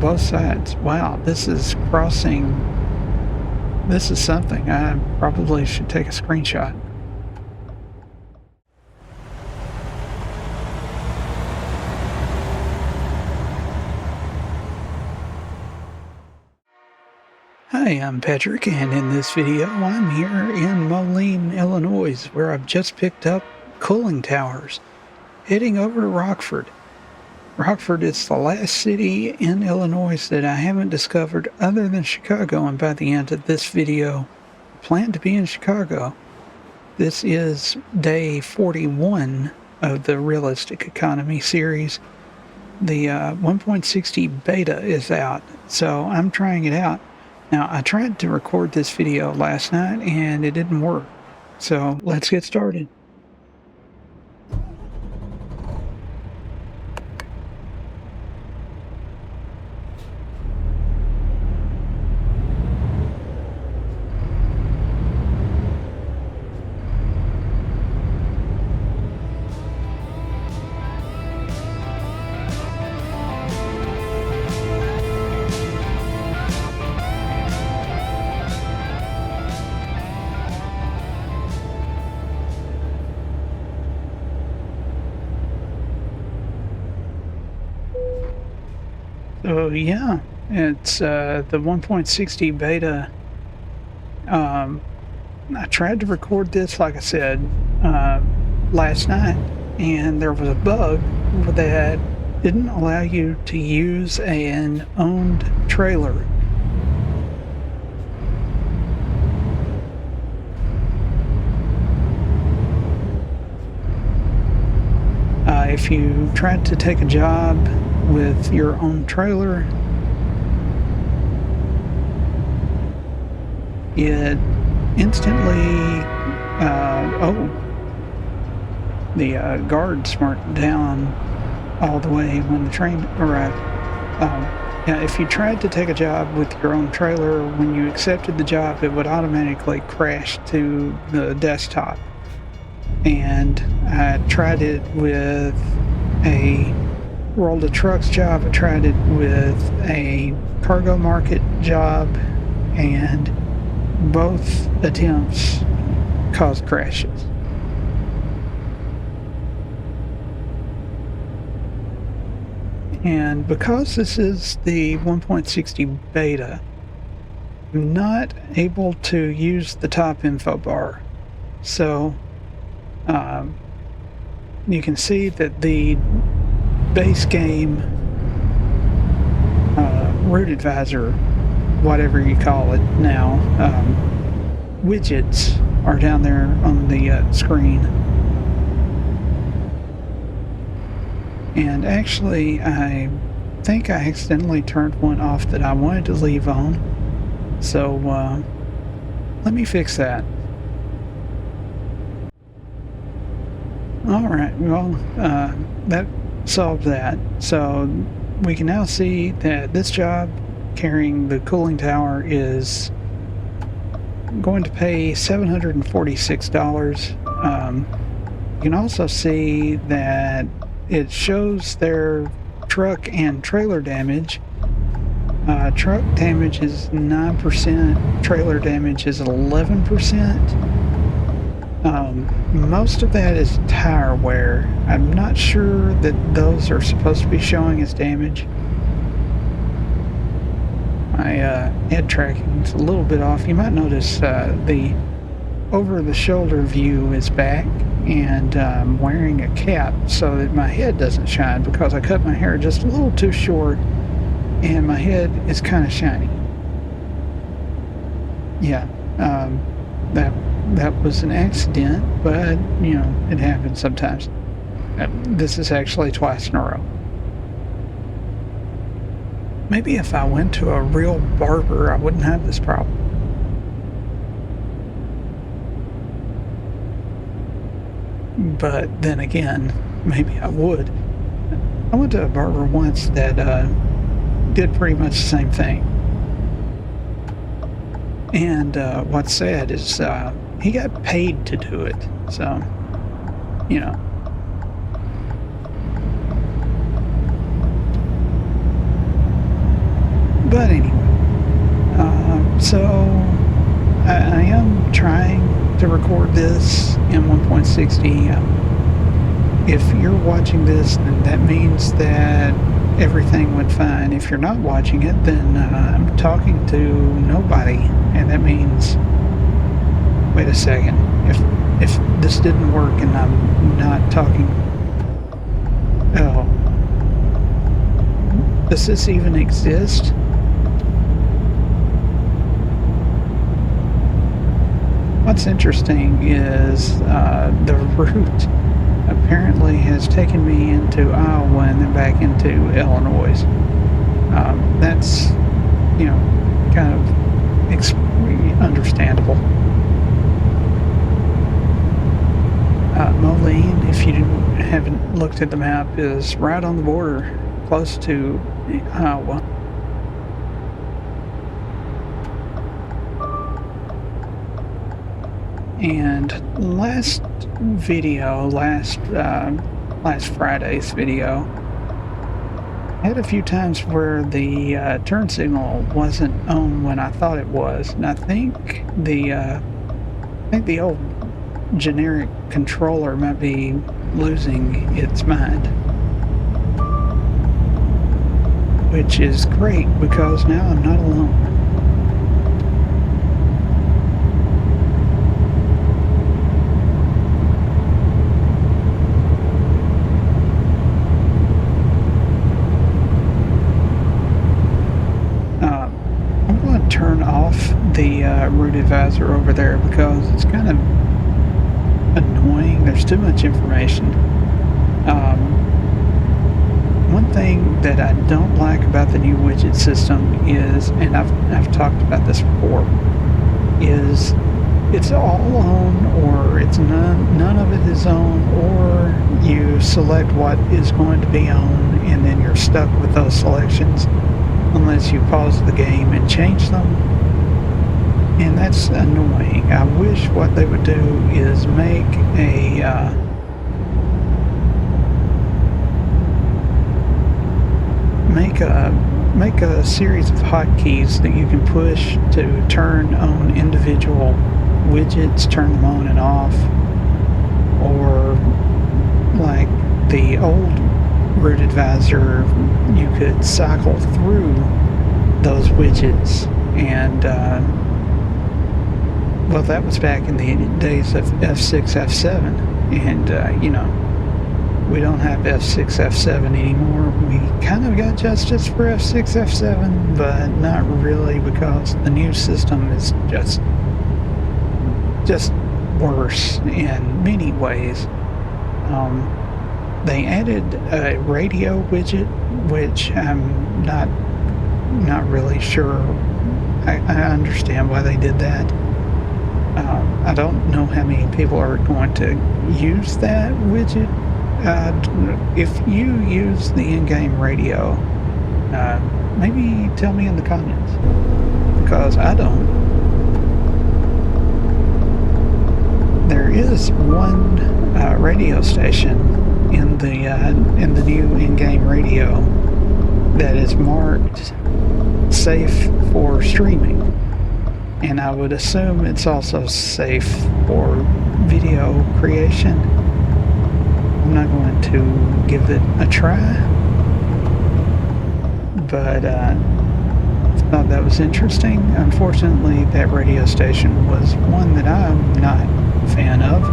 both sides. Wow, this is crossing. This is something. I probably should take a screenshot. Hi, I'm Patrick, and in this video, I'm here in Moline, Illinois, where I've just picked up cooling towers, heading over to Rockford. Rockford is the last city in Illinois that I haven't discovered other than Chicago, and by the end of this video, I plan to be in Chicago. This is day 41 of the Realistic Economy series. The 1.60 beta is out, so I'm trying it out. Now, I tried to record this video last night and it didn't work, so let's get started. So yeah, it's the 1.60 beta. I tried to record this, like I said, last night, and there was a bug that didn't allow you to use an owned trailer. If you tried to take a job with your own trailer, it instantly, the guards weren't down all the way when the train arrived. Yeah, if you tried to take a job with your own trailer, when you accepted the job, it would automatically crash to the desktop. And I tried it with a World of Trucks job, I tried it with a cargo market job, and both attempts caused crashes. And because this is the 1.60 beta, I'm not able to use the top info bar. So you can see that the base game root advisor, whatever you call it now, widgets are down there on the screen. And actually, I think I accidentally turned one off that I wanted to leave on. So let me fix that. Alright, well, that solved that. So we can now see that this job carrying the cooling tower is going to pay $746. You can also see that it shows their truck and trailer damage. Truck damage is 9%, trailer damage is 11%. Most of that is tire wear. I'm not sure that those are supposed to be showing as damage. My head tracking is a little bit off. You might notice the over-the-shoulder view is back, and I'm wearing a cap so that my head doesn't shine because I cut my hair just a little too short and my head is kind of shiny. Yeah, that was an accident, but, you know, it happens sometimes. This is actually twice in a row. Maybe if I went to a real barber, I wouldn't have this problem. But then again, maybe I would. I went to a barber once that did pretty much the same thing. And what's sad is he got paid to do it. So, you know. But anyway, so I am trying to record this in 1.60. If you're watching this, then that means that everything went fine. If you're not watching it, then I'm talking to nobody, and that means, wait a second, if this didn't work and I'm not talking, oh, does this even exist? What's interesting is the route apparently has taken me into Iowa and then back into Illinois. That's, kind of understandable. Moline, if you haven't looked at the map, is right on the border, close to Iowa. And last Friday's video, I had a few times where the turn signal wasn't on when I thought it was, and I think the old generic controller might be losing its mind, which is great because now I'm not alone. Turn off the route advisor over there because it's kind of annoying. There's too much information. One thing that I don't like about the new widget system is, and I've talked about this before, is it's all on, or it's none of it is on, or you select what is going to be on and then you're stuck with those selections unless you pause the game and change them, and that's annoying. I wish what they would do is make a series of hotkeys that you can push to turn on individual widgets, turn them on and off, or like the old route advisor, you could cycle through those widgets, and well, that was back in the days of F6, F7, and we don't have F6, F7 anymore. We kind of got justice for F6, F7, but not really, because the new system is just worse in many ways. They added a radio widget, which I'm not really sure. I understand why they did that. I don't know how many people are going to use that widget. If you use the in-game radio, maybe tell me in the comments, because I don't. There is one radio station in the new in-game radio that is marked safe for streaming, and I would assume it's also safe for video creation. I'm not going to give it a try, but I thought that was interesting. Unfortunately, that radio station was one that I'm not a fan of.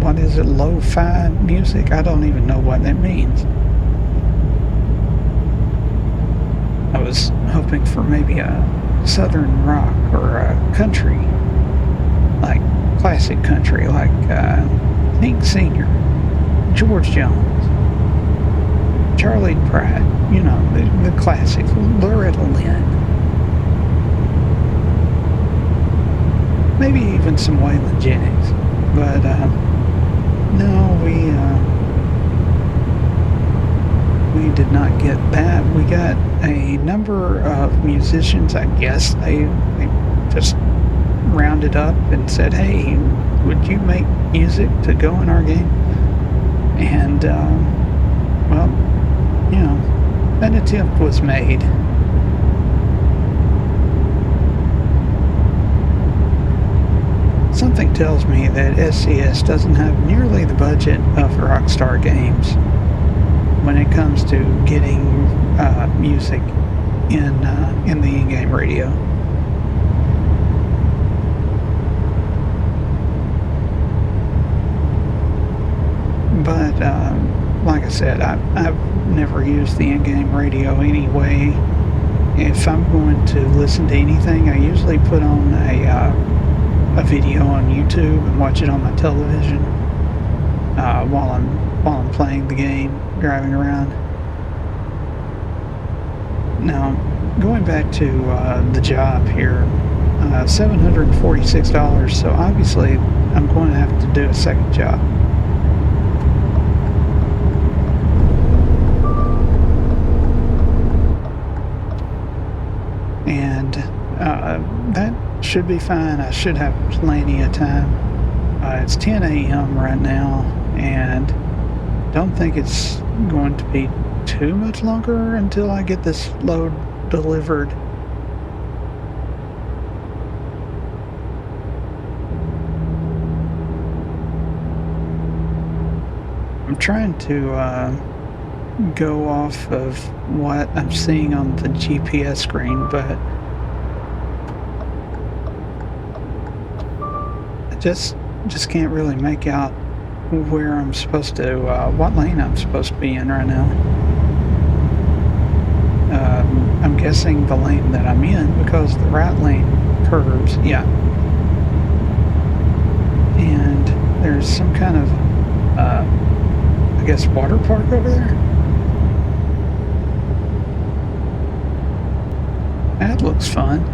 What is it, lo-fi music? I don't even know what that means. I was hoping for maybe a southern rock or a country, like classic country, like Pink Senior, George Jones, Charlie Pratt, the classics, Loretta Lynn, maybe even some Waylon Jennings. But no, we did not get that. We got a number of musicians. I guess they just rounded up and said, "Hey, would you make music to go in our game?" And well, An attempt was made. Something tells me that SCS doesn't have nearly the budget of Rockstar Games when it comes to getting music in the in-game radio. But like I said, I've never used the in-game radio anyway. If I'm going to listen to anything, I usually put on a video on YouTube and watch it on my television while I'm playing the game, driving around. Now, going back to the job here, $746. So obviously, I'm going to have to do a second job. And that should be fine. I should have plenty of time. It's 10 a.m. right now, and don't think it's going to be too much longer until I get this load delivered. I'm trying to go off of what I'm seeing on the GPS screen, but I just can't really make out where I'm supposed to, what lane I'm supposed to be in right now. I'm guessing the lane that I'm in because the right lane curves, yeah. And there's some kind of, I guess, water park over there. That looks fun,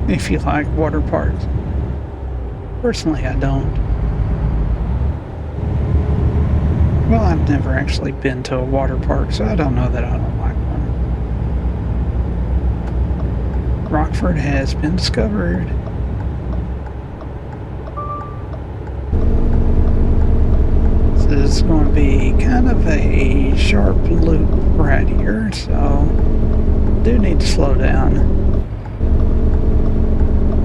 if you like water parks. Personally, I don't. Well, I've never actually been to a water park, so I don't know that I don't like one. Rockford has been discovered. So this is going to be kind of a sharp loop right here, so do need to slow down.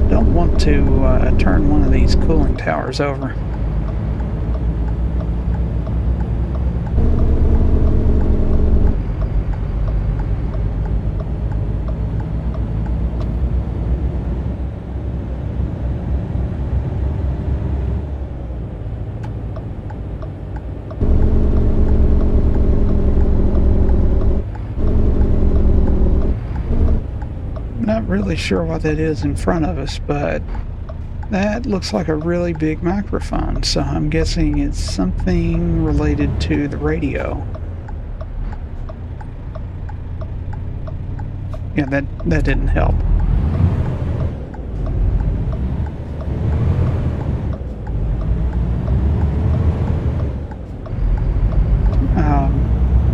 Don't want to turn one of these cooling towers over. Not really sure what that is in front of us, but that looks like a really big microphone, so I'm guessing it's something related to the radio. Yeah, that didn't help.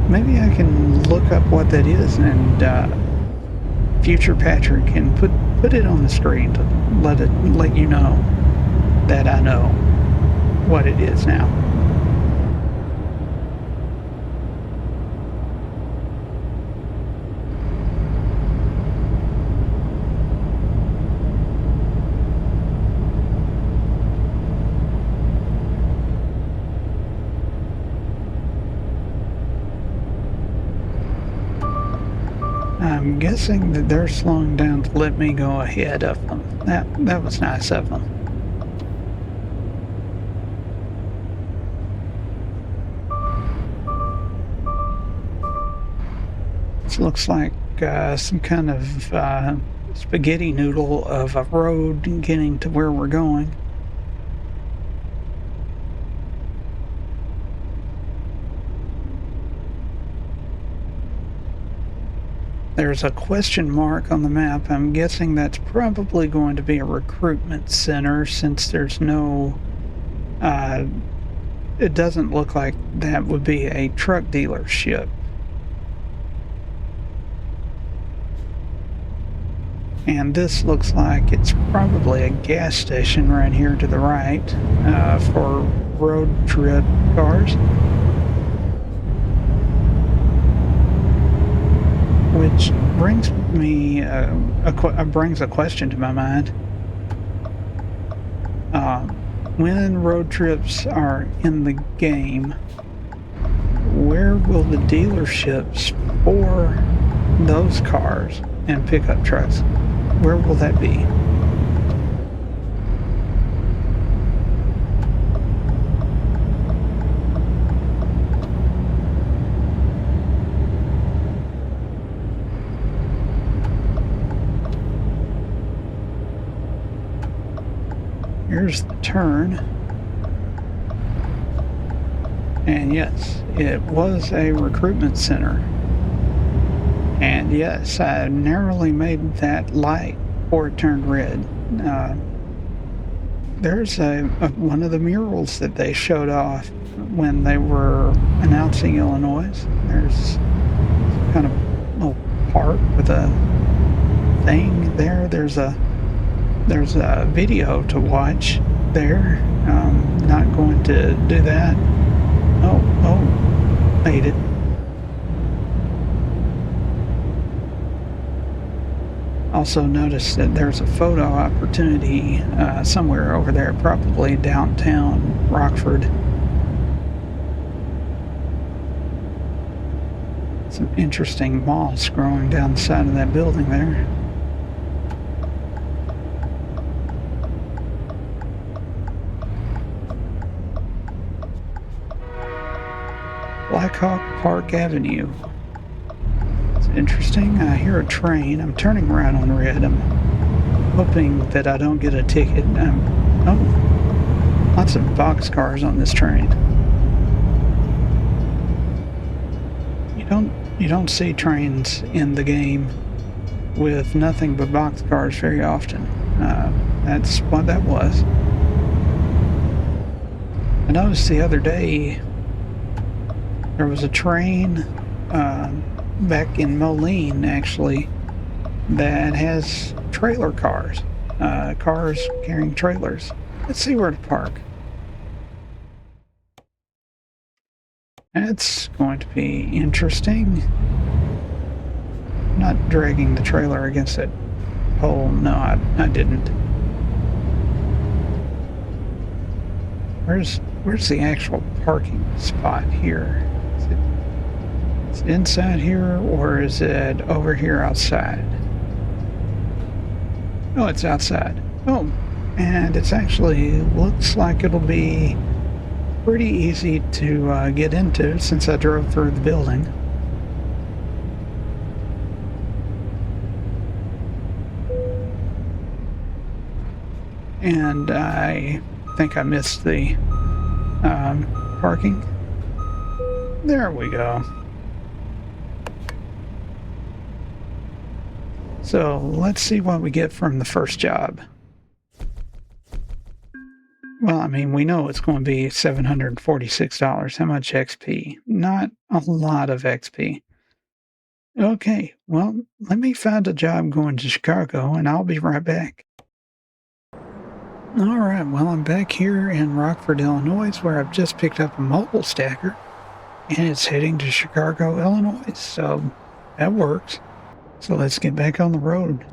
Maybe I can look up what that is, and future Patrick can put it on the screen to let you know that I know what it is now. I'm guessing that they're slowing down to let me go ahead of them. That was nice of them. This looks like some kind of spaghetti noodle of a road getting to where we're going. There's a question mark on the map. I'm guessing that's probably going to be a recruitment center since there's no, it doesn't look like that would be a truck dealership. And this looks like it's probably a gas station right here to the right for road trip cars. Which brings me brings a question to my mind. When road trips are in the game, where will the dealerships for those cars and pickup trucks, where will that be? Here's the turn. And yes, it was a recruitment center. And yes, I narrowly made that light before it turned red. There's one of the murals that they showed off when they were announcing Illinois. There's kind of a little park with a thing there. There's a video to watch there. Not going to do that. Oh, made it. Also noticed that there's a photo opportunity somewhere over there, probably downtown Rockford. Some interesting moss growing down the side of that building there. Blackhawk Park Avenue. It's interesting. I hear a train. I'm turning around on red. I'm hoping that I don't get a ticket. Oh, lots of boxcars on this train. You don't see trains in the game with nothing but boxcars very often. That's what that was. I noticed the other day there was a train back in Moline, actually, that has trailer cars. Cars carrying trailers. Let's see where to park. That's going to be interesting. Not dragging the trailer against that pole. No, I didn't. Where's the actual parking spot here? Is it inside here, or is it over here outside? Oh, it's outside. Oh, and it's actually looks like it'll be pretty easy to get into since I drove through the building. And I think I missed the parking. There we go. So let's see what we get from the first job. Well, I mean, we know it's going to be $746. How much XP? Not a lot of XP. Okay, well, let me find a job going to Chicago, and I'll be right back. All right, well, I'm back here in Rockford, Illinois, where I've just picked up a mobile stacker, and it's heading to Chicago, Illinois, so that works. So let's get back on the road.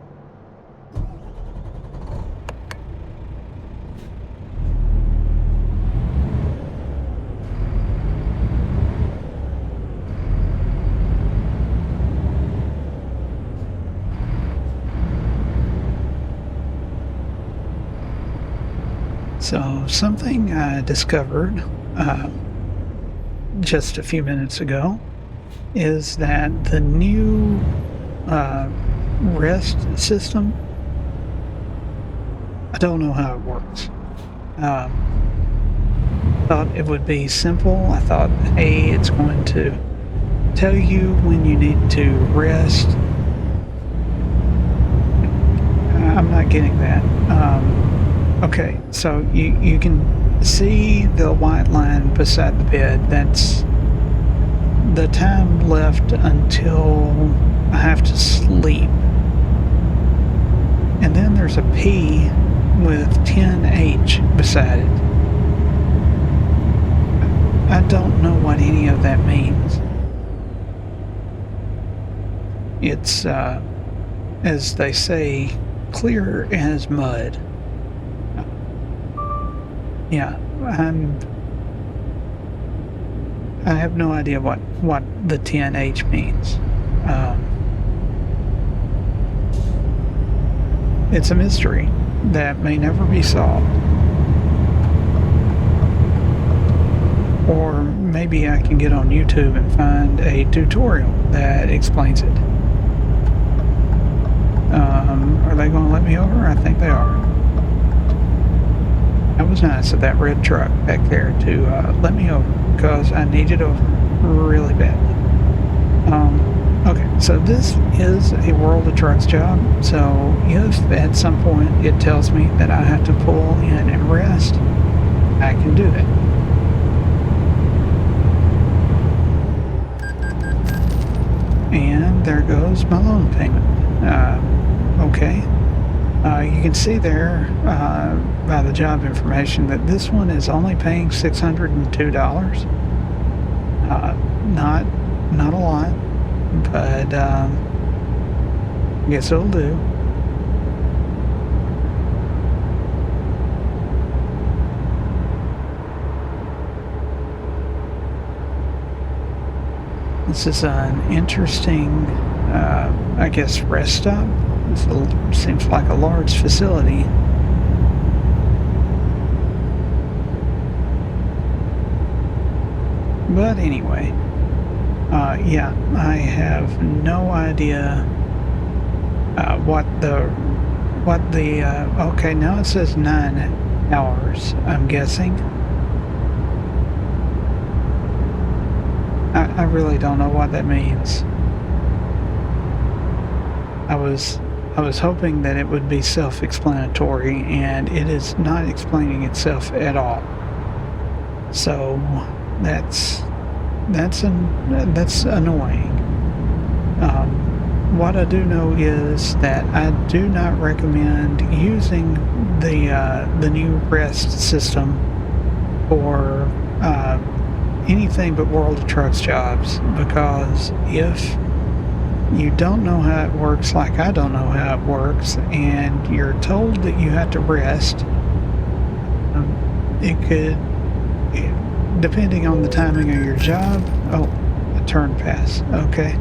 So something I discovered just a few minutes ago is that the new rest system, I don't know how it works. Thought it would be simple. I thought, hey, it's going to tell you when you need to rest. I'm not getting that. Okay, so you can see the white line beside the bed. That's the time left until I have to sleep. And then there's a P with 10H beside it. I don't know what any of that means. It's, as they say, clear as mud. Yeah, I have no idea what the 10H means. It's a mystery that may never be solved. Or maybe I can get on YouTube and find a tutorial that explains it. Are they going to let me over? I think they are. That was nice of that red truck back there to let me over because I needed over really badly. Okay, so this is a World of Trucks job. So if at some point it tells me that I have to pull in and rest, I can do that. And there goes my loan payment. Okay. You can see there by the job information that this one is only paying $602. Not a lot, but I guess it'll do. This is an interesting, I guess, rest stop. This seems like a large facility. But anyway, yeah, I have no idea okay, now it says 9 hours, I'm guessing. I really don't know what that means. I was hoping that it would be self-explanatory, and it is not explaining itself at all. So that's annoying. What I do know is that I do not recommend using the new REST system for anything but World of Trucks jobs, because if you don't know how it works like I don't know how it works, and you're told that you have to rest, it could, depending on the timing of your job, a turn pass, okay.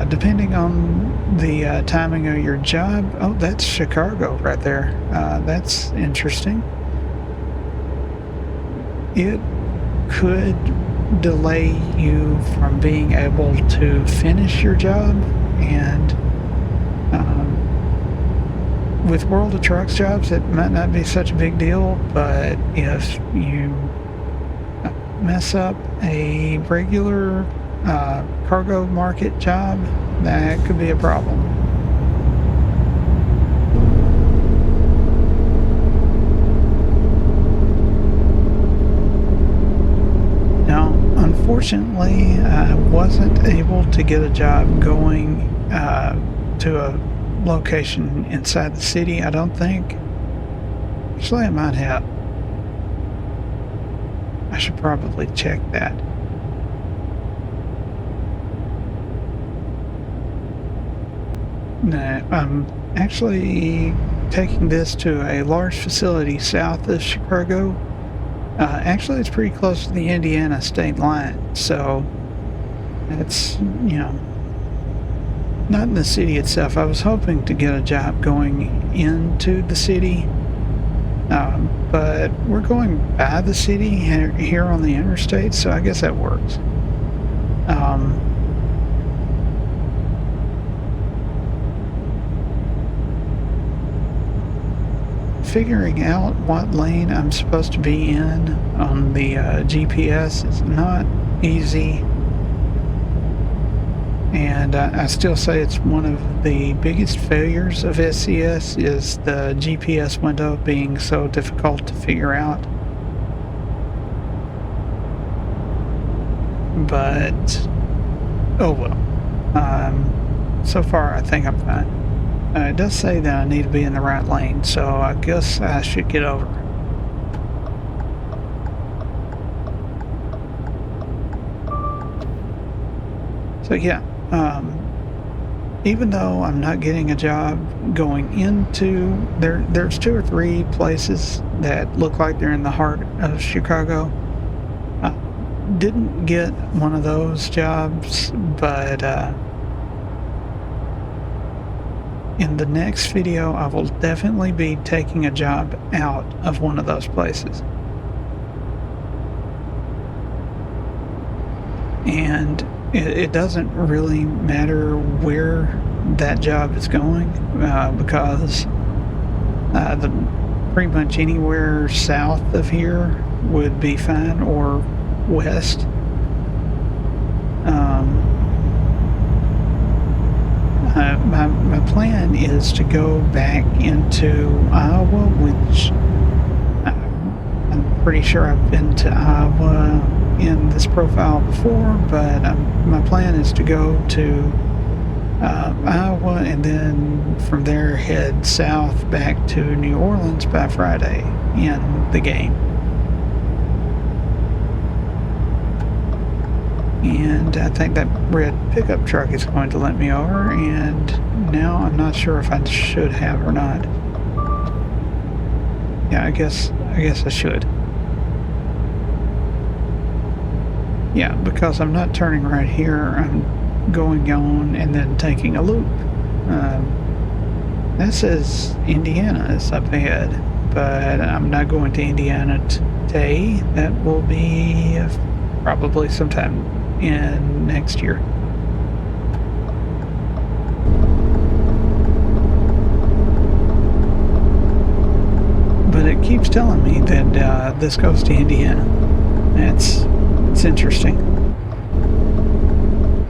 Depending on the timing of your job, that's Chicago right there. That's interesting. It could delay you from being able to finish your job, and with World of Trucks jobs it might not be such a big deal, but if you mess up a regular cargo market job, that could be a problem. Unfortunately, I wasn't able to get a job going to a location inside the city, I don't think. Actually, I might have. I should probably check that. No, I'm actually taking this to a large facility south of Chicago. Actually, it's pretty close to the Indiana state line, so it's, not in the city itself. I was hoping to get a job going into the city, but we're going by the city here on the interstate, so I guess that works. Figuring out what lane I'm supposed to be in on the GPS is not easy, and I still say it's one of the biggest failures of SCS is the GPS window being so difficult to figure out. But oh well. So far I think I'm fine. It does say that I need to be in the right lane, so I guess I should get over. So yeah, even though I'm not getting a job going into there's 2 or 3 places that look like they're in the heart of Chicago. Didn't get one of those jobs, but in the next video, I will definitely be taking a job out of one of those places. And it doesn't really matter where that job is going, because pretty much anywhere south of here would be fine, or west. My plan is to go back into Iowa, which I'm pretty sure I've been to Iowa in this profile before, but my plan is to go to Iowa, and then from there head south back to New Orleans by Friday in the game. And I think that red pickup truck is going to let me over, and now I'm not sure if I should have or not. Yeah, I guess I should. Yeah, because I'm not turning right here, I'm going on and then taking a loop. That says Indiana is up ahead, but I'm not going to Indiana today. That will be probably sometime in next year. But it keeps telling me that this goes to Indiana. It's interesting.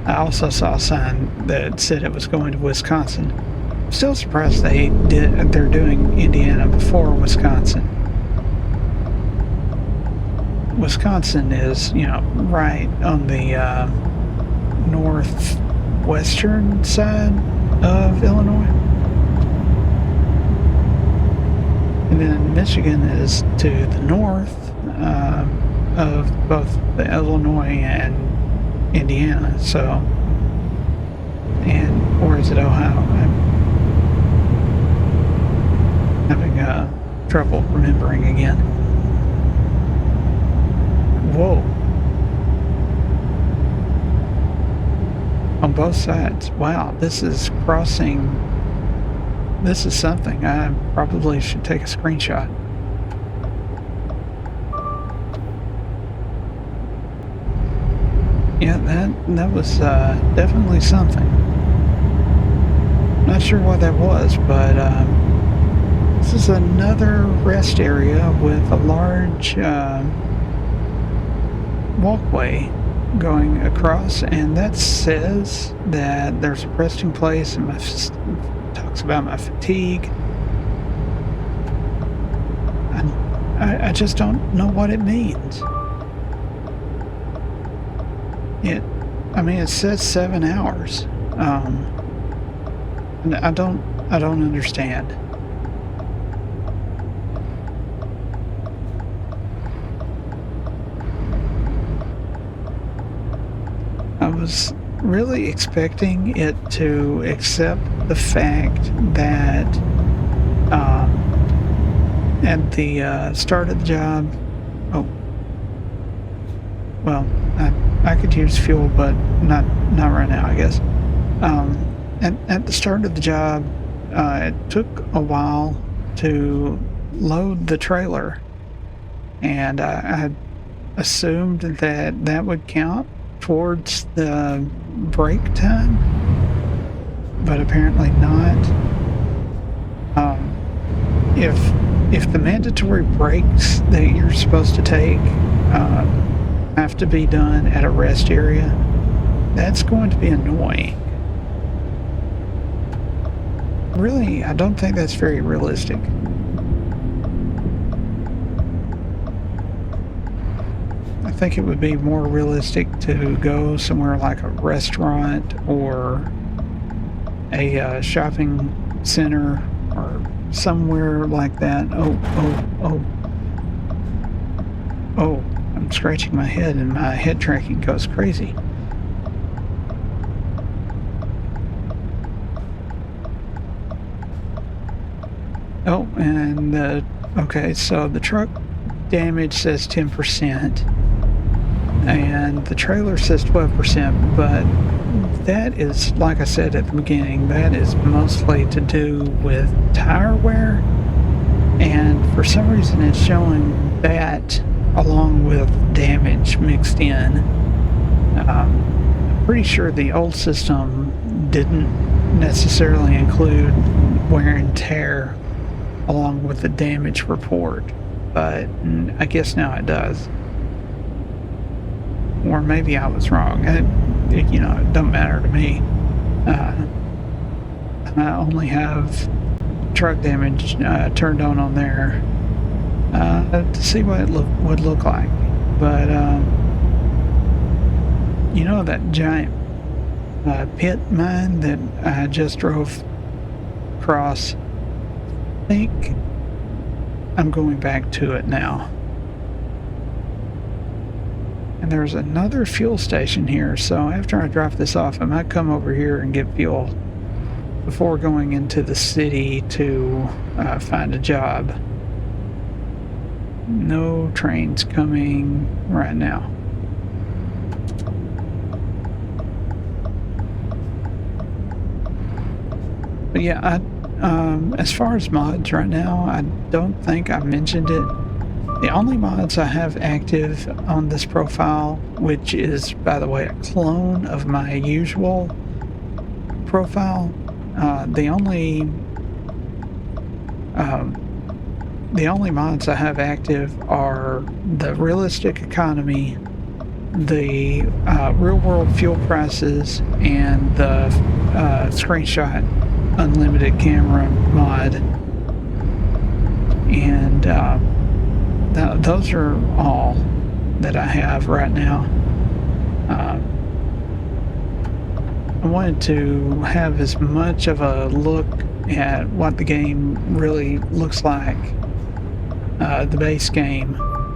I also saw a sign that said it was going to Wisconsin. I'm still surprised they're doing Indiana before Wisconsin. Wisconsin is, right on the northwestern side of Illinois. And then Michigan is to the north of both the Illinois and Indiana, or is it Ohio? I'm having trouble remembering again. Whoa. On both sides. Wow, this is crossing. This is something. I probably should take a screenshot. Yeah, that was definitely something. Not sure what that was, but this is another rest area with a large walkway going across, and that says that there's a resting place, and talks about my fatigue. I just don't know what it means. It says 7 hours. And I don't understand. I was really expecting it to accept the fact that at the start of the job, I could use fuel, but not right now, I guess. At the start of the job, it took a while to load the trailer, and I had assumed that would count towards the break time, but apparently not. If the mandatory breaks that you're supposed to take have to be done at a rest area, that's going to be annoying. Really, I don't think that's very realistic. I think it would be more realistic to go somewhere like a restaurant or a shopping center or somewhere like that. Oh, I'm scratching my head and my head tracking goes crazy. Oh, and okay, so the truck damage says 10%, and the trailer says 12%, but that is, like I said at the beginning, that is mostly to do with tire wear, and for some reason it's showing that along with damage mixed in. I'm pretty sure the old system didn't necessarily include wear and tear along with the damage report, but I guess now it does. Or maybe I was wrong. It don't matter to me. Uh, I only have truck damage turned on there to see what it would look like. But that giant pit mine that I just drove across, I think I'm going back to it now. And there's another fuel station here, so after I drop this off, I might come over here and get fuel before going into the city to find a job. No trains coming right now. But yeah, as far as mods right now, I don't think I mentioned it. The only mods I have active on this profile, which is, by the way, a clone of my usual profile, the only mods I have active are the Realistic Economy, the real-world fuel prices, and the screenshot unlimited camera mod, and those are all that I have right now. I wanted to have as much of a look at what the game really looks like, the base game,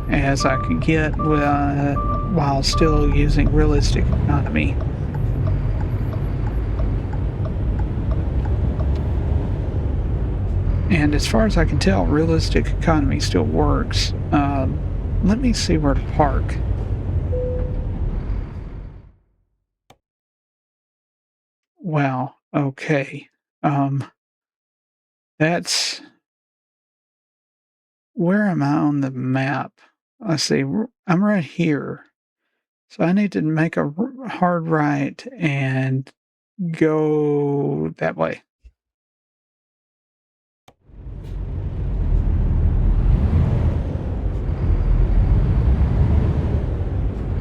as I could get while still using Realistic Economy. And as far as I can tell, Realistic Economy still works. Let me see where to park. Wow, okay. That's... Where am I on the map? Let's see, I'm right here. So I need to make a hard right and go that way.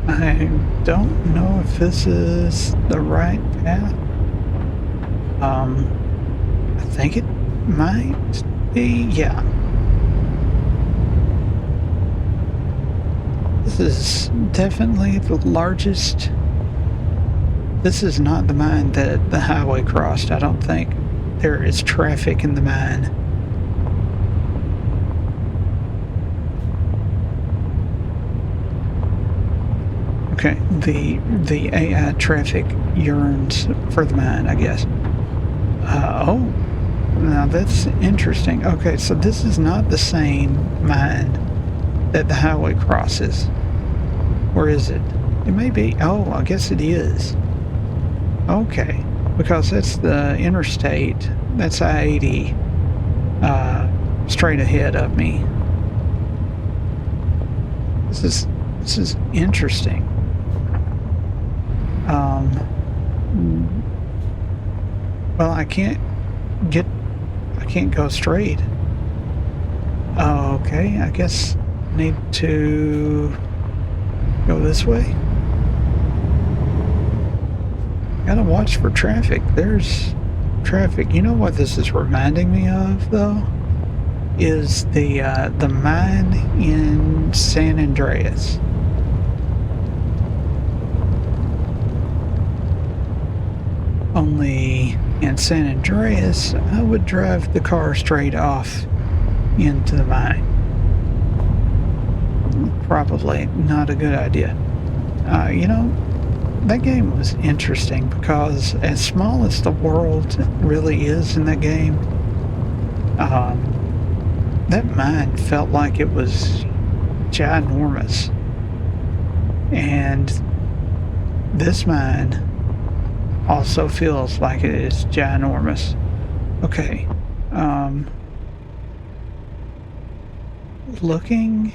I don't know if this is the right path. I think it might be, yeah. This is definitely the largest. This is not the mine that the highway crossed. I don't think there is traffic in the mine. Okay, the AI traffic yearns for the mine, I guess. Oh, now that's interesting. Okay, so this is not the same mine that the highway crosses. Or is it? It may be. Oh, I guess it is. Okay, because that's the interstate. That's I-80 straight ahead of me. This is interesting. Well, I can't go straight. Okay, I guess I need to go this way. Gotta watch for traffic. There's traffic. You know what this is reminding me of, though? Is the mine in San Andreas. Only in San Andreas, I would drive the car straight off into the mine. Probably not a good idea. That game was interesting because as small as the world really is in that game, That mine felt like it was ginormous. And this mine also feels like it is ginormous. Okay. Looking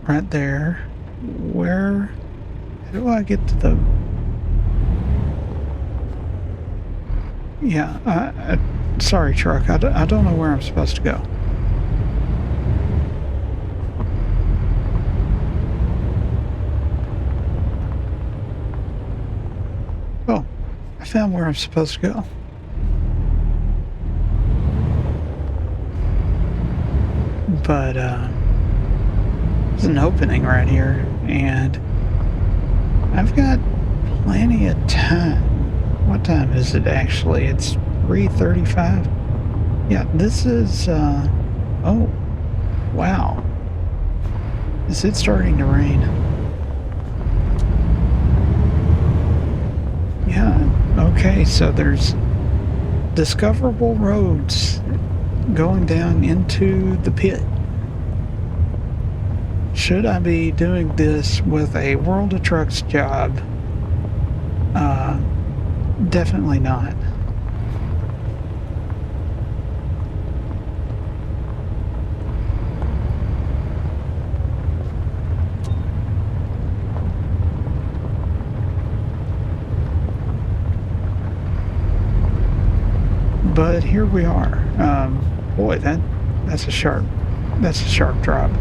right there. Where how do I get to the... Yeah, sorry, truck. I don't know where I'm supposed to go. Oh, I found where I'm supposed to go. But, there's an opening right here, and I've got plenty of time. What time is it actually? It's 3:35. Yeah, this is, oh, wow. Is it starting to rain? Yeah, okay, so there's discoverable roads going down into the pit. Should I be doing this with a World of Trucks job? Definitely not. But here we are. Boy, that's a sharp drop.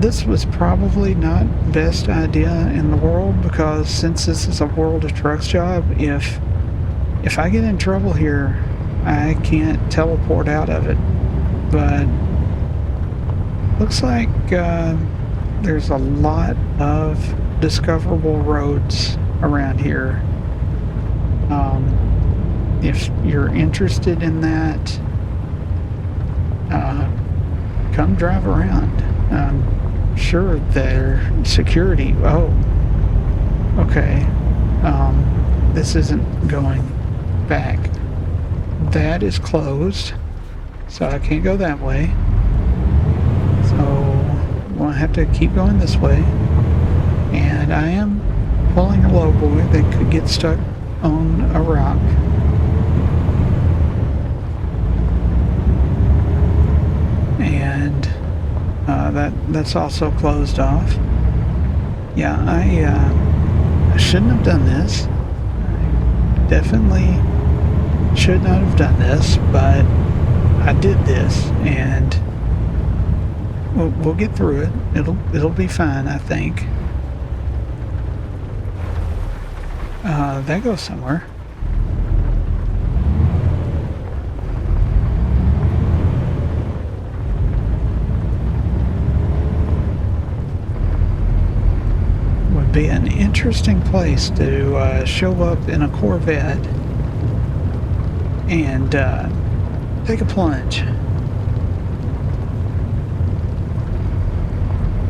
This was probably not best idea in the world, because since this is a World of Trucks job, if I get in trouble here, I can't teleport out of it. But looks like there's a lot of discoverable roads around here. If you're interested in that, come drive around. Sure, their security. Oh, okay. This isn't going back. That is closed, so I can't go that way. So we'll have to keep going this way. And I am pulling a low boy that could get stuck on a rock. And that's also closed off. Yeah, I shouldn't have done this. I definitely should not have done this, but I did this, and we'll get through it. It'll be fine, I think. That goes somewhere. Be an interesting place to show up in a Corvette and take a plunge.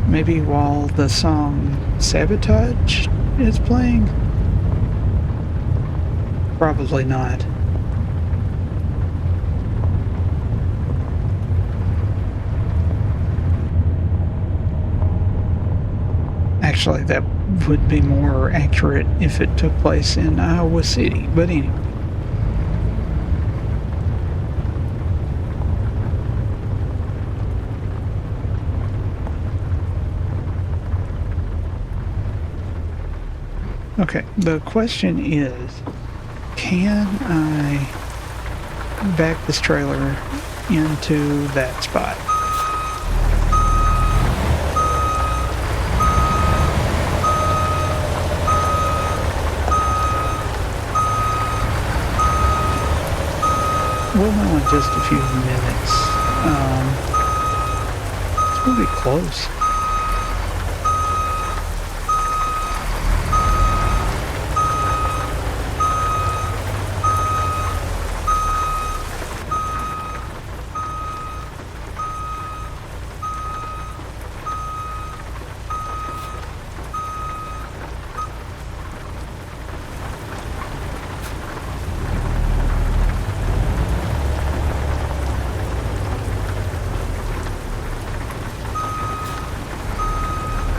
Maybe while the song Sabotage is playing? Probably not. Actually, that would be more accurate if it took place in Iowa City, but anyway. Okay, the question is, can I back this trailer into that spot? We'll know in just a few minutes. It's going to be close.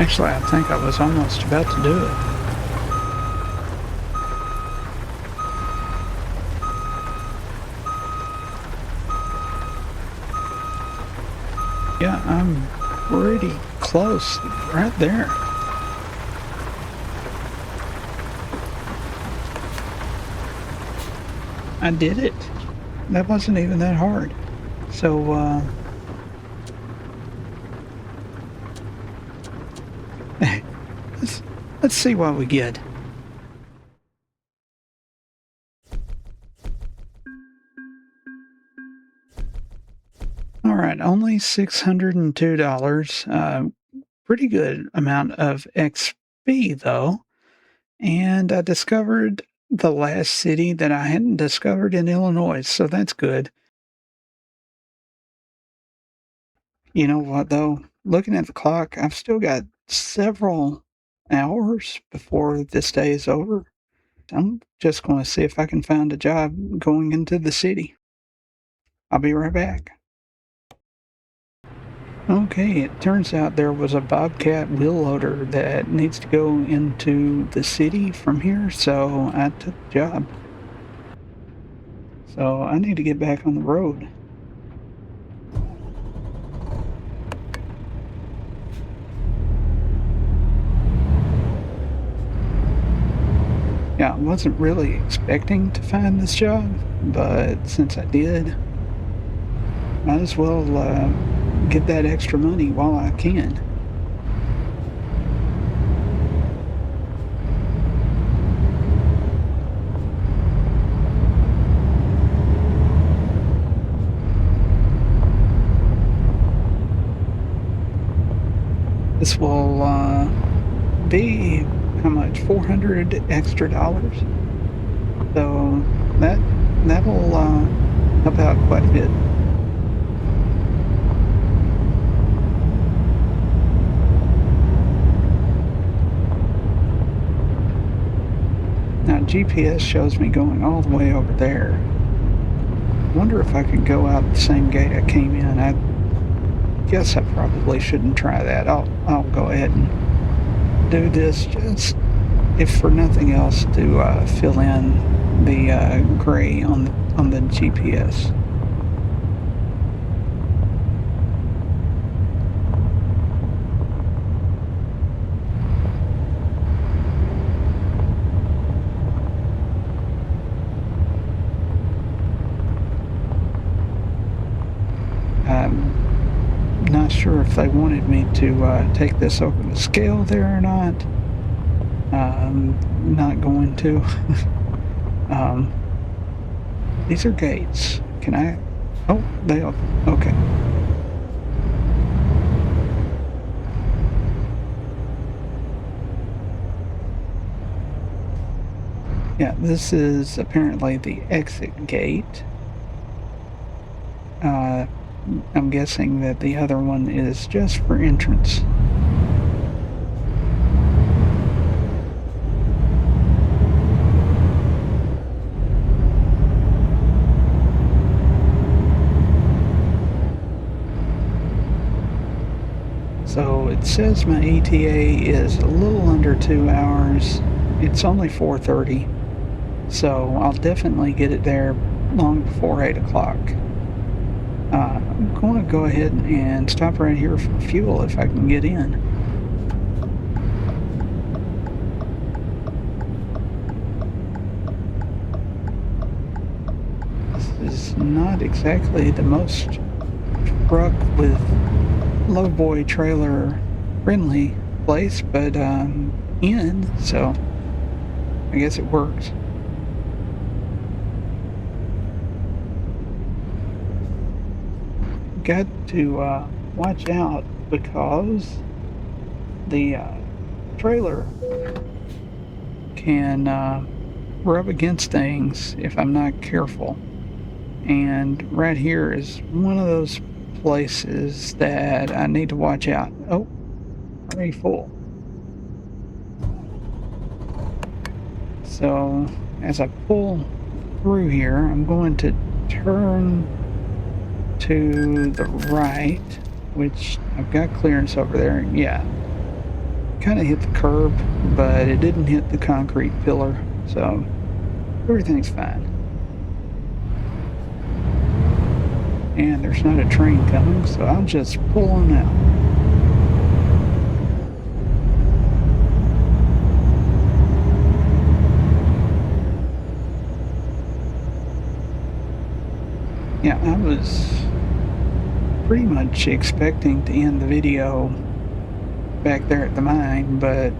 Actually, I think I was almost about to do it. Yeah, I'm pretty close, right there. I did it. That wasn't even that hard. So, let's, let's see what we get. All right, only $602. Pretty good amount of XP, though. And I discovered the last city that I hadn't discovered in Illinois, so that's good. You know what, though? Looking at the clock, I've still got several hours before this day is over. I'm just going to see if I can find a job going into the city. I'll be right back. Okay, it turns out there was a Bobcat wheel loader that needs to go into the city from here, so I took the job. So I need to get back on the road. Yeah, I wasn't really expecting to find this job, but since I did, might as well get that extra money while I can. This will be how much? $400 extra dollars. So that'll help out quite a bit. Now GPS shows me going all the way over there. Wonder if I could go out the same gate I came in. I guess I probably shouldn't try that. I'll go ahead and do this just if for nothing else to fill in the gray on the GPS. Not sure if they wanted me to take this over the scale there or not. Not going to. These are gates. Can I? Oh, they open. Okay. Yeah, this is apparently the exit gate. I'm guessing that the other one is just for entrance. So it says my ETA is a little under 2 hours. It's only 4:30, so I'll definitely get it there long before 8 o'clock. I'm going to go ahead and stop right here for fuel if I can get in. This is not exactly the most truck with lowboy trailer friendly place, but in, so I guess it works. Got to watch out because the trailer can rub against things if I'm not careful. And right here is one of those places that I need to watch out. Oh, already full. So as I pull through here, I'm going to turn to the right, which I've got clearance over there. Yeah. kind of hit the curb, but it didn't hit the concrete pillar, so everything's fine. And there's not a train coming, so I'll just pull on out. Yeah, I was pretty much expecting to end the video back there at the mine, but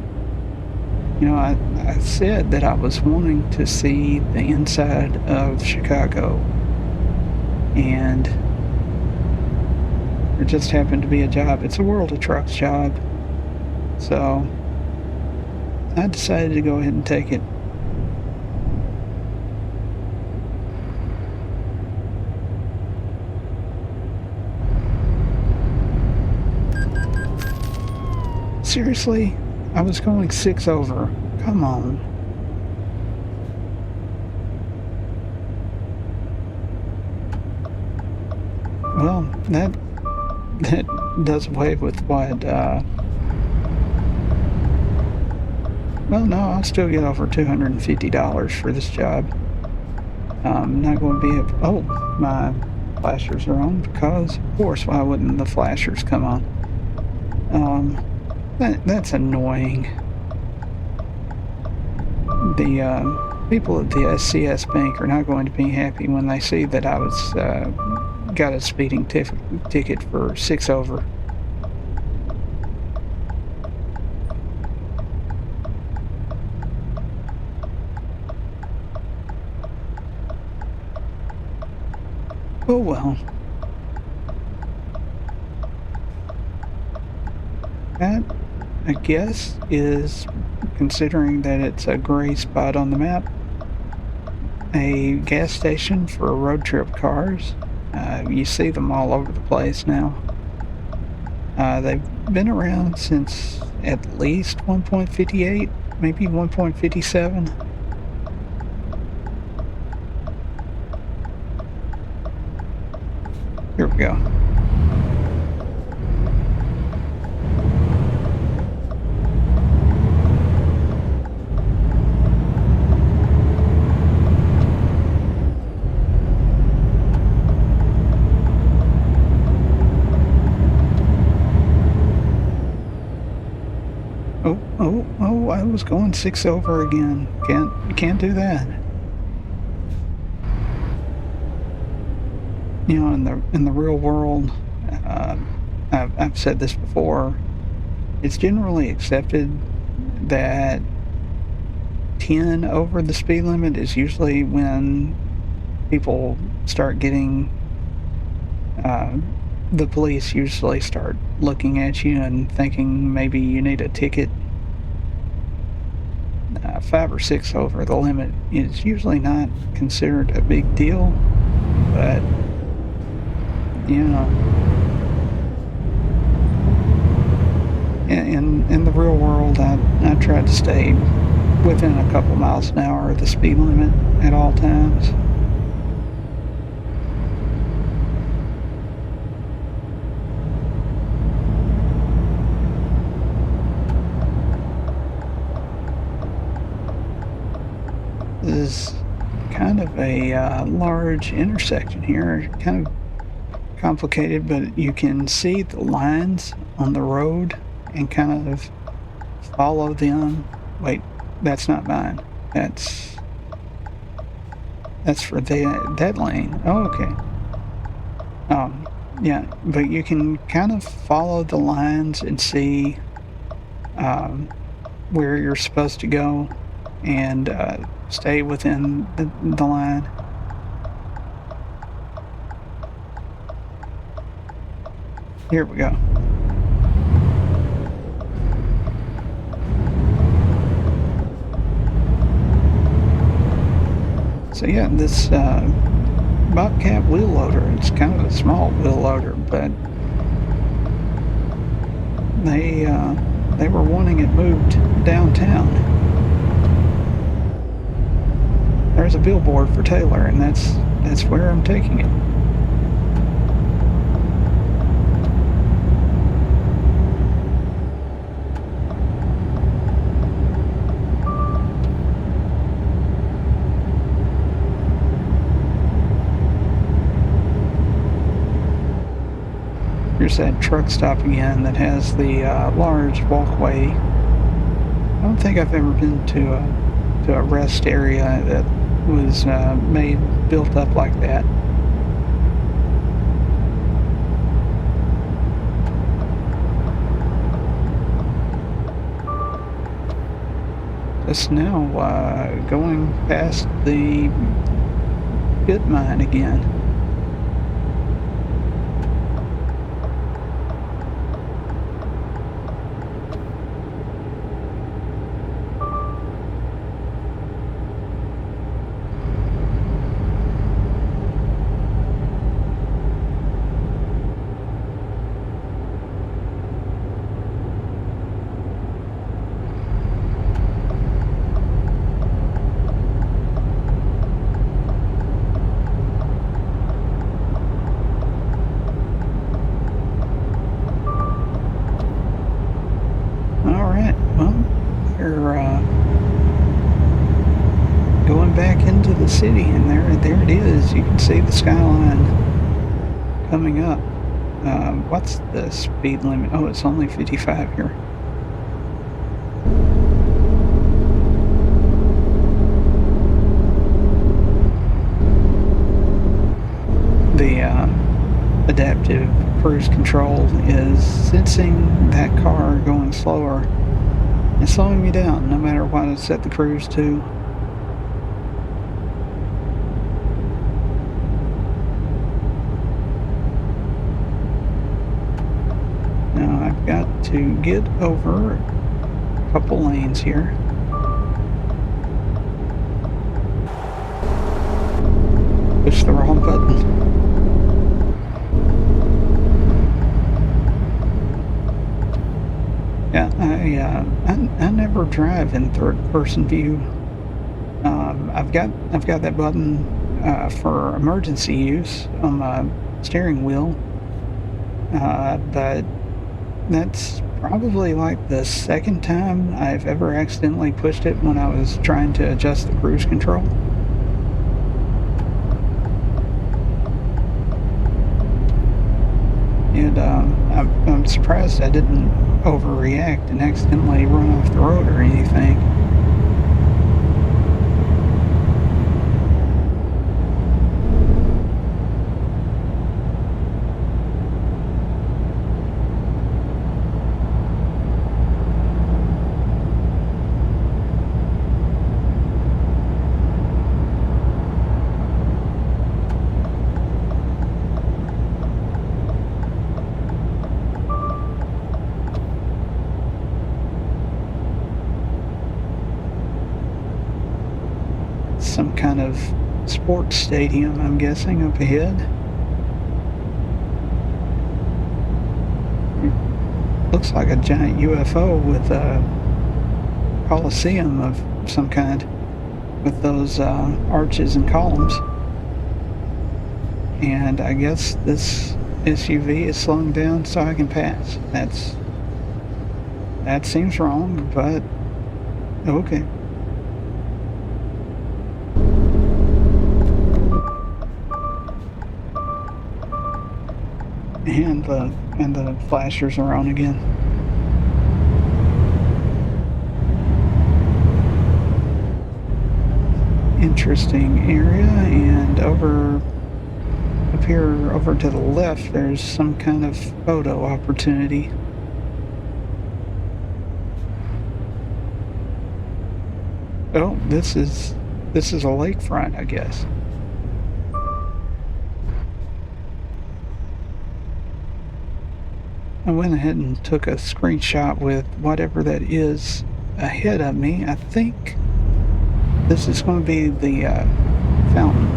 you know, I said that I was wanting to see the inside of Chicago, and there just happened to be a job. It's a World of Trucks job, so I decided to go ahead and take it. Seriously? I was going 6 over. Come on. Well, that does away with what, well, no, I'll still get over $250 for this job. I'm not going to be oh, my flashers are on because, of course, why wouldn't the flashers come on? That's annoying. The people at the SCS Bank are not going to be happy when they see that I was got a speeding ticket for 6 over. Oh well. That, I guess, is, considering that it's a gray spot on the map, a gas station for road trip cars. You see them all over the place now. They've been around since at least 1.58, maybe 1.57. Here we go. Oh, I was going 6 over again. Can't do that. You know, in the real world, I've said this before, it's generally accepted that 10 over the speed limit is usually when people start getting, the police usually start looking at you and thinking maybe you need a ticket. 5 or 6 over the limit is usually not considered a big deal, but you know, in the real world, I try to stay within a couple miles an hour of the speed limit at all times. This is kind of a large intersection here, kind of complicated, but you can see the lines on the road and kind of follow them. Wait, that's not mine. That's for that lane. Oh, okay. Yeah, but you can kind of follow the lines and see where you're supposed to go and stay within the line. Here we go. So yeah, this Bobcat wheel loader, it's kind of a small wheel loader, but they were wanting it moved downtown. There's a billboard for Taylor, and that's where I'm taking it. Here's that truck stop again that has the large walkway. I don't think I've ever been to a rest area that was built up like that. Just now going past the pit mine again. Alright, well, we're going back into the city, and there it is. You can see the skyline coming up. What's the speed limit? Oh, it's only 55 here. The adaptive cruise control is sensing that car going slower and slowing me down no matter what I set the cruise to. Now I've got to get over a couple lanes here. Push the wrong button. Yeah, I never drive in third-person view. I've got that button for emergency use on my steering wheel, but that's probably like the second time I've ever accidentally pushed it when I was trying to adjust the cruise control. And I'm surprised I didn't overreact and accidentally run off the road or anything. Some kind of sports stadium, I'm guessing, up ahead. Looks like a giant UFO with a coliseum of some kind with those arches and columns. And I guess this SUV is slowing down so I can pass. That seems wrong, but okay. And the flashers are on again. Interesting area, and up here over to the left there's some kind of photo opportunity. Oh, this is a lakefront, I guess. I went ahead and took a screenshot with whatever that is ahead of me. I think this is going to be the fountain.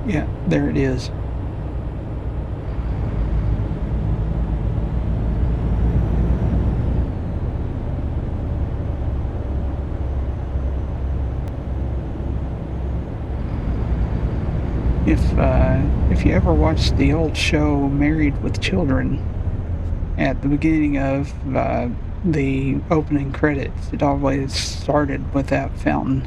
Yeah, there it is. If you ever watched the old show Married with Children, at the beginning of the opening credits, it always started with that fountain.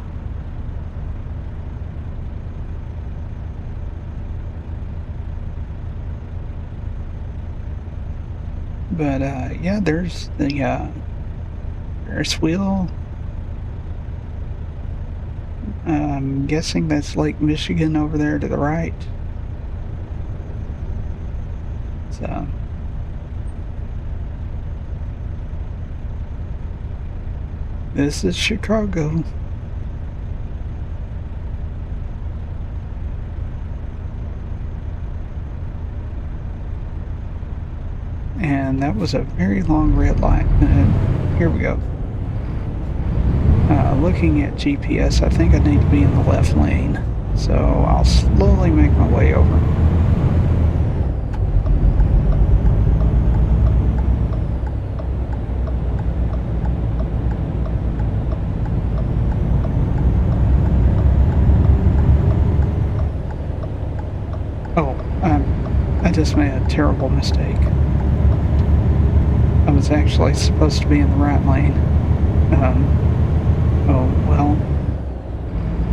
But yeah, there's the Ferris wheel. I'm guessing that's Lake Michigan over there to the right. So this is Chicago. And that was a very long red light. Here we go. Looking at GPS, I think I need to be in the left lane. So I'll slowly make my way over. Oh, I just made a terrible mistake. I was actually supposed to be in the right lane. Oh, well.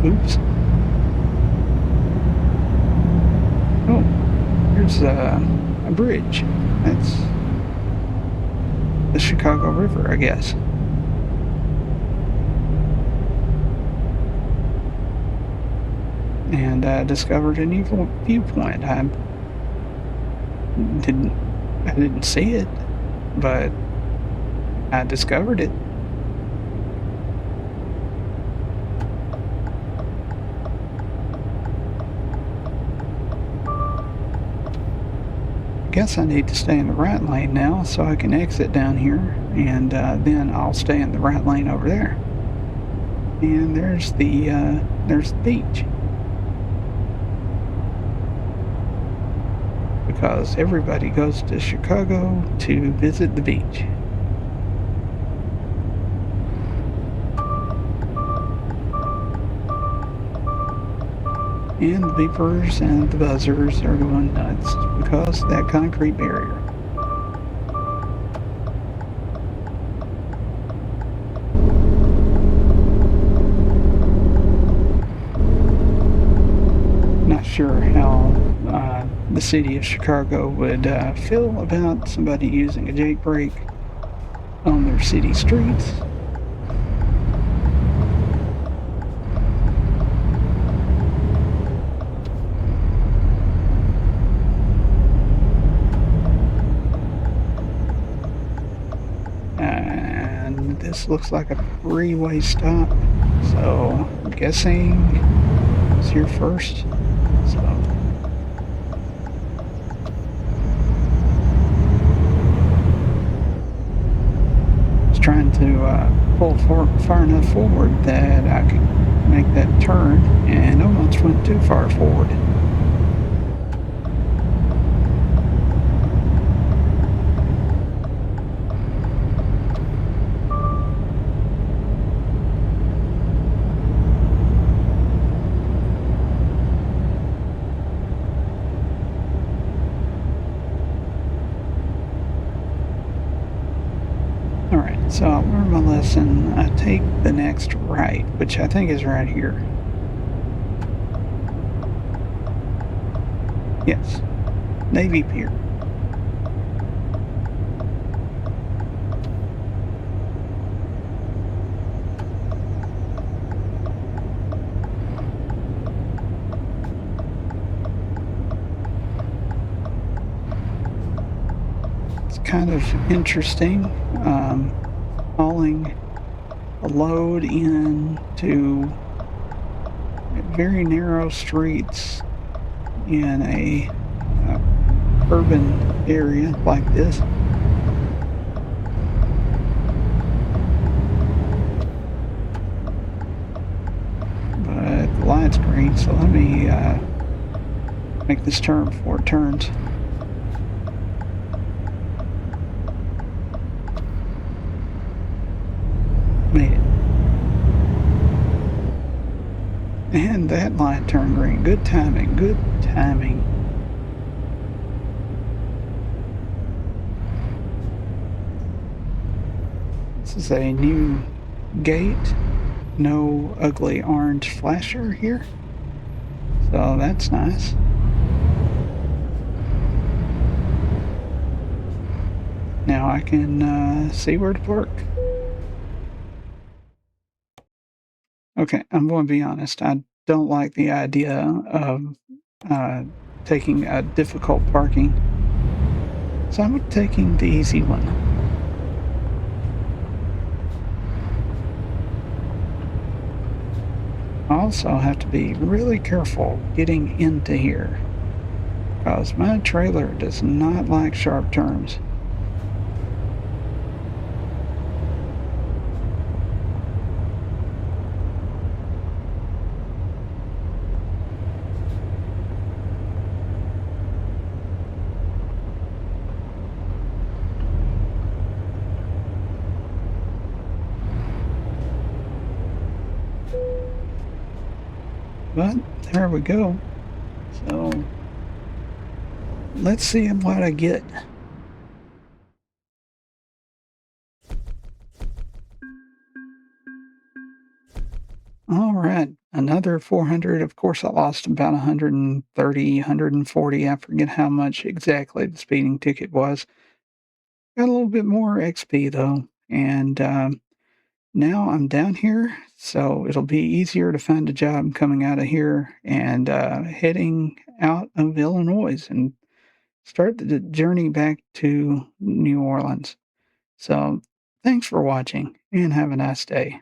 Oops. Oh, here's a bridge. That's the Chicago River, I guess. And I discovered a new viewpoint. I didn't see it, but I discovered it. I guess I need to stay in the right lane now so I can exit down here, and then I'll stay in the right lane over there. And there's the beach. Because everybody goes to Chicago to visit the beach. And the beepers and the buzzers are going nuts because of that concrete barrier. Not sure how the city of Chicago would feel about somebody using a jailbreak on their city streets. And this looks like a three-way stop, so I'm guessing it's here first. So trying to pull far enough forward that I could make that turn, and almost went too far forward. Alright, so I learned my lesson. I take the next right, which I think is right here. Yes, Navy Pier. It's kind of interesting. Hauling a load into very narrow streets in a urban area like this. But the light's green, so let me make this turn before it turns. Made it. And that light turned green. Good timing. Good timing. This is a new gate. No ugly orange flasher here. So that's nice. Now I can see where to park. Okay, I'm going to be honest. I don't like the idea of uh, taking a difficult parking, so I'm taking the easy one. I also have to be really careful getting into here because my trailer does not like sharp turns. But there we go. So let's see what I get. All right, another 400. Of course, I lost about 130, 140. I forget how much exactly the speeding ticket was. Got a little bit more XP though, and now I'm down here, so it'll be easier to find a job coming out of here and heading out of Illinois and start the journey back to New Orleans. So, thanks for watching and have a nice day.